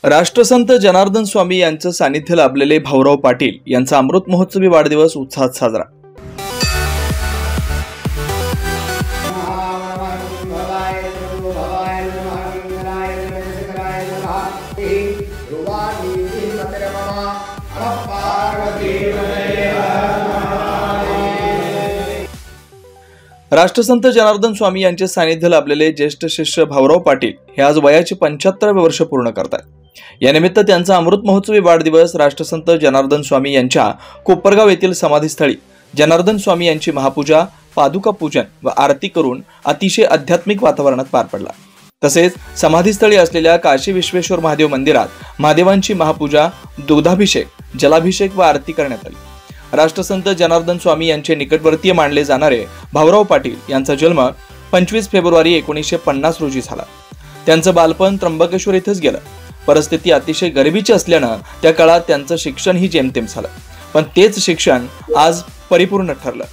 राष्ट्रसंत जनार्दन स्वामी यांचं सानिध्य लाभलेले भाऊराव पाटील यांचा अमृत महोत्सवी वाढदिवस उत्साहात साजरा। राष्ट्रसंत जनार्दन स्वामी यांचे सानिध्य लाभलेले ज्येष्ठ शिष्य भाऊराव पाटील हे आज वयाचे 75वे वर्ष पूर्ण करतात। या निमित्त त्यांचा अमृत महोत्सवी वाढदिवस राष्ट्रसंत जनार्दन स्वामी यांच्या कोपरगाव येथील समाधीस्थळी जनार्दन स्वामी यांची महापूजा, पादुका पूजन व आरती करून अतिशय आध्यात्मिक वातावरणात पार पडला। तसेच समाधीस्थळी असलेल्या काशी विश्वेश्वर महादेव मंदिरात महादेवांची महापूजा, दुग्धाभिषेक, जलाभिषेक व आरती करण्यात आली। राष्ट्रसंत जनार्दन स्वामी यांचे निकटवर्तीय मानले जाणारे भाऊराव पाटील यांचा जन्म 25 फेब्रुवारी 1950 रोजी झाला। त्यांचं बालपण त्र्यंबकेश्वर इथेच गेलं। परिस्थिती अतिशय गरिबीची असल्यानं त्या काळात त्यांचं शिक्षणही जेमतेम झालं, पण तेच शिक्षण आज परिपूर्ण ठरलं।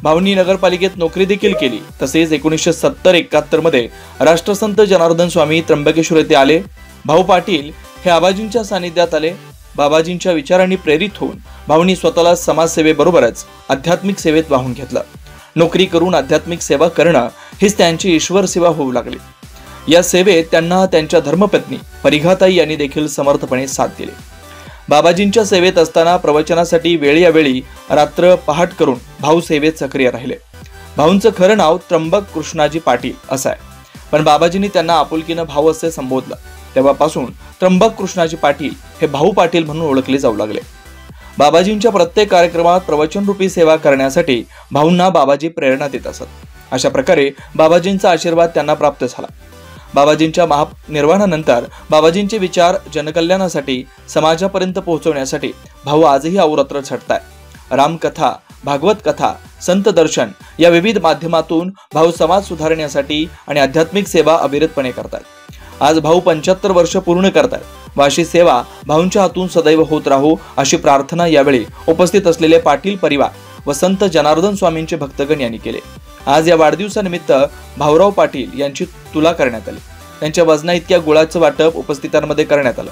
भाऊंनी नगरपालिकेत नोकरी देखील केली। तसेच 1970-71 मध्ये राष्ट्रसंत जनार्दन स्वामी त्र्यंबकेश्वर येथे आले। भाऊ पाटील हे आबाजींच्या सानिध्यात आले। बाबाजींच्या विचारांनी प्रेरित होऊन भाऊंनी स्वतःला समाजसेवेबरोबरच आध्यात्मिक सेवेत वाहून घेतलं। नोकरी करून आध्यात्मिक सेवा करणं हीच त्यांची ईश्वर सेवा होऊ लागली। या सेवेत त्यांना त्यांच्या धर्मपत्नी परिघाताई यांनी देखील समर्थपणे साथ दिली। बाबाजींच्या सेवेत असताना प्रवचनासाठी वेळोवेळी रात्र पहाट करून भाऊ सेवेत सक्रिय राहिले। भाऊंचं खरं नाव त्र्यंबक कृष्णाजी पाटील असं आहे, पण बाबाजींनी त्यांना आपुलकीनं भाऊ असे संबोधलं। तेव्हापासून त्र्यंबक कृष्णाजी पाटील हे भाऊ पाटील म्हणून ओळखले जाऊ लागले। बाबाजींच्या प्रत्येक कार्यक्रमात प्रवचनरूपी सेवा करण्यासाठी भाऊंना बाबाजी प्रेरणा देत असत। अशा प्रकारे बाबाजींचा आशीर्वाद त्यांना प्राप्त झाला। बाबाजींच्या महानिर्वाणानंतर बाबाजींचे विचार जनकल्याणासाठी, समाजापर्यंत पोहोचवण्यासाठी भाऊ आजही अहोरात्र झटतायत। रामकथा, भागवत कथा, संत दर्शन या विविध माध्यमातून भाऊ समाज सुधारण्यासाठी आणि आध्यात्मिक सेवा अविरतपणे करतात। आज भाऊ 75 वर्ष पूर्ण करतात व अशी सेवा भाऊंच्या हातून सदैव होत राहो अशी प्रार्थना यावेळी उपस्थित असलेले पाटील परिवार व संत जनार्दन स्वामींचे भक्तगण यांनी केले। आज या वाढदिवसानिमित्त भाऊराव पाटील यांची तुला करण्यात आली। त्यांच्या वजना इतक्या गुळाचं वाटप उपस्थितांमध्ये करण्यात आलं।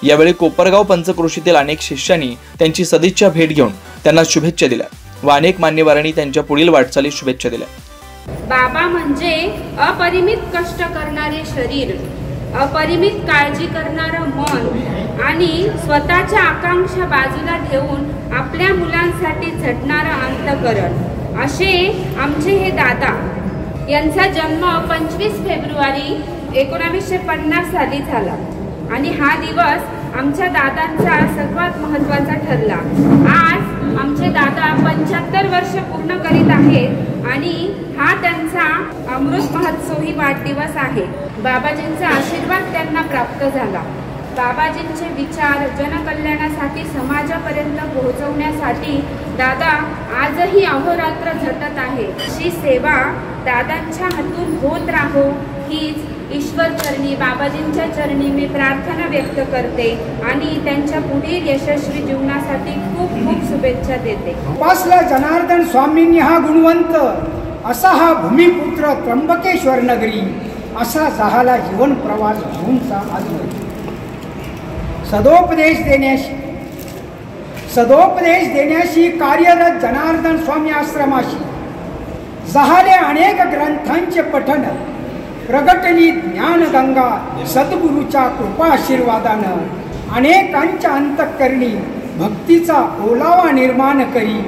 यावेळी कोपरगाव पंचक्रोशीतील अनेक शिष्यांनी त्यांची सदिच्छा भेट घेऊन त्यांना शुभेच्छा दिल्या व अनेक मान्यवरांनी त्यांच्या पुढील वाटचालीस शुभेच्छा दिल्या। बाबा म्हणजे अपरिमित कष्ट करणारे शरीर, अपरिमित काळजी करणारं मन आणि स्वतःच्या आकांक्षा बाजूला ठेवून आपल्या मुलांसाठी झटणारं अंतःकरण असे आमचे हे दादा। यांचा जन्म 25 फेब्रुवारी 1950 साली झाला आणि हा दिवस आमच्या दादांचा सर्वात महत्त्वाचा ठरला। आज आमचे दादा 75 वर्ष पूर्ण करीत आहेत आणि हा त्यांचा अमृत महोत्सवी वाढदिवस आहे। बाबाजींचा आशीर्वाद त्यांना प्राप्त झाला। बाबाजींचे विचार जनकल्याणासाठी, समाजापर्यंत पोहोचवण्यासाठी दादा आजही अहोरात्र झटत आहे। अशी सेवा दादांच्या हातून होत राहो हीच ईश्वर चरणी, बाबाजींच्या चरणी मी प्रार्थना व्यक्त करते आणि त्यांच्या पुढील यशस्वी जीवनासाठी खूप खूप शुभेच्छा देते। उपासला जनार्दन स्वामींनी हा गुणवंत असा हा भूमिपुत्र त्र्यंबकेश्वर नगरी असा झाला जीवन प्रवास भाऊंचा आजवर। सदोपदेश देण्याशी कार्यरत जनार्दन स्वामी आश्रमाशी झाले अनेक ग्रंथांचे पठण। प्रगटली ज्ञानगंगा सद्गुरूच्या कृपाशीर्वादानं अनेकांच्या अंतःकरणी भक्तीचा ओलावा निर्माण करी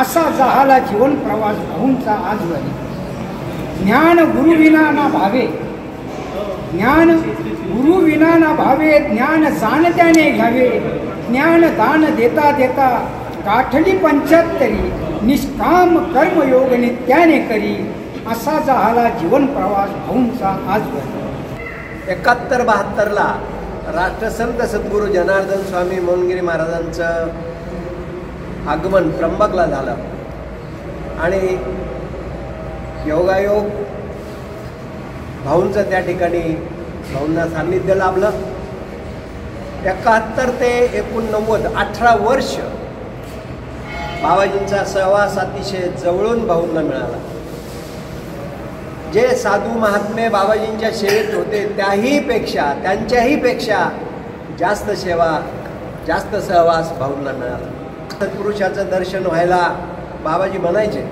असा झाला जीवन प्रवास भाऊंचा आजवरी। ज्ञान गुरु विना ना भावे, ज्ञान गुरु विना ना भावे, ज्ञान जाणत्याने घ्यावे, ज्ञान दान देता देता गाठली 75, निष्काम कर्मयोग नित्याने करी असा झाला जीवन प्रवास भाऊंचा आजवर। 71-72ला राष्ट्रसंत सद्गुरू जनार्दन स्वामी मोहनगिरी महाराजांचं आगमन त्र्यंबकला झालं आणि योगायोग भाऊंचं त्या ठिकाणी भाऊंना सान्निध्य लाभलं। 71 ते 89 18 वर्ष बाबाजींचा सहवास अतिशय जवळून भाऊंना मिळाला। जे साधू महात्मे बाबाजींच्या सेवेत होते त्यांच्याही पेक्षा जास्त सेवा, जास्त सहवास भाऊंना मिळाला. सत्पुरुषाचं दर्शन व्हायला बाबाजी म्हणायचे,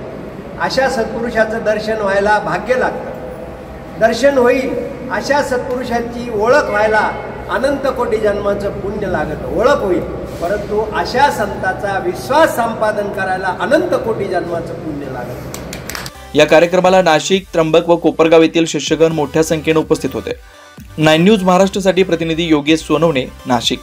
अशा सत्पुरुषाचं दर्शन व्हायला भाग्य लागतं. दर्शन होईल अशा सत्पुरुषाची ओळख व्हायला अनंत कोटी जन्माचं पुण्य लागतं. ओळख होईल, परंतु अशा संताचा विश्वास संपादन करायला अनंत कोटी जन्माचं पुण्य लागतं. या कार्यक्रमाला नाशिक, त्र्यंबक व कोपरगाव येथील शिष्यगण मोठ्या संख्येने उपस्थित होते. 9 न्यूज महाराष्ट्रासाठी प्रतिनिधी योगेश सोनवणे, नाशिक.